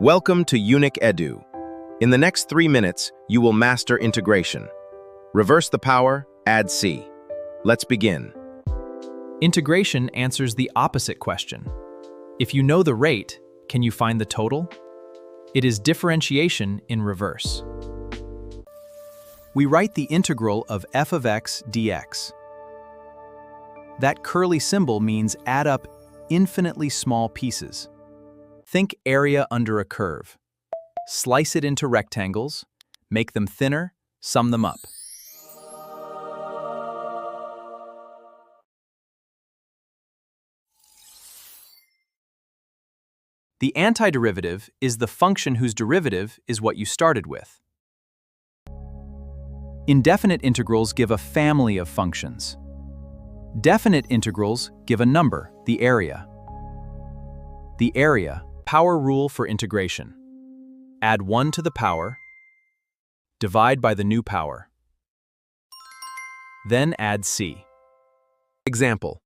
Welcome to UNIC Edu. In the next 3 minutes, you will master integration. Reverse the power, add C. Let's begin. Integration answers the opposite question. If you know the rate, can you find the total? It is differentiation in reverse. We write the integral of f of x dx. That curly symbol means add up infinitely small pieces. Think area under a curve. Slice it into rectangles, make them thinner, sum them up. The antiderivative is the function whose derivative is what you started with. Indefinite integrals give a family of functions. Definite integrals give a number, the area. The area, power rule for integration. Add 1 to the power, divide by the new power. Then add C. Example,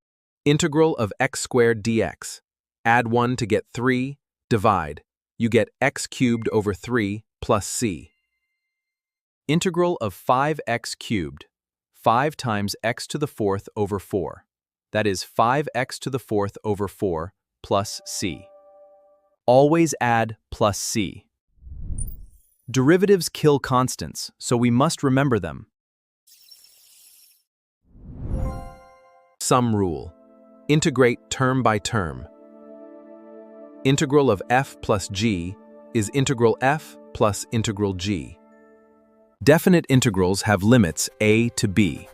integral of x squared dx. Add 1 to get 3, divide. You get x cubed over 3 plus C. Integral of 5x cubed, 5 times x to the 4th over 4. That is 5x to the 4th over 4 plus C. Always add plus C. Derivatives kill constants, so we must remember them. Sum rule. Integrate term by term. Integral of f plus g is integral f plus integral g. Definite integrals have limits a to b.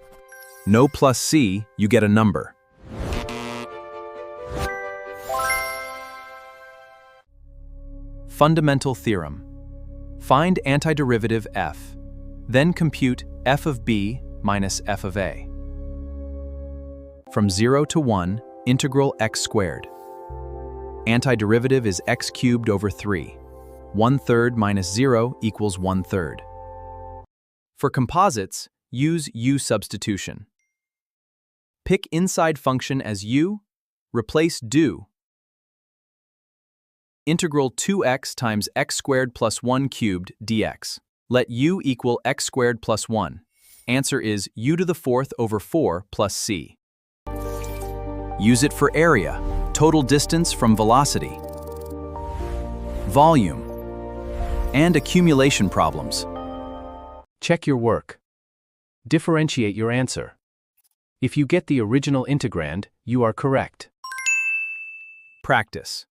No plus c, you get a number. Fundamental theorem. Find antiderivative f, then compute f of b minus f of a. From 0 to 1, integral x squared. Antiderivative is x cubed over 3. 1/3 minus 0 equals 1/3. For composites, use U-substitution. Pick inside function as u, replace do. Integral 2x times x squared plus 1 cubed dx. Let u equal x squared plus 1. Answer is u to the 4th over 4 plus c. Use it for area, total distance from velocity, volume, and accumulation problems. Check your work. Differentiate your answer. If you get the original integrand, you are correct. Practice.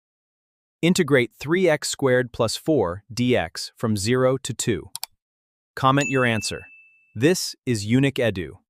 Integrate 3x squared plus 4 dx from 0 to 2. Comment your answer. This is UNIC Edu.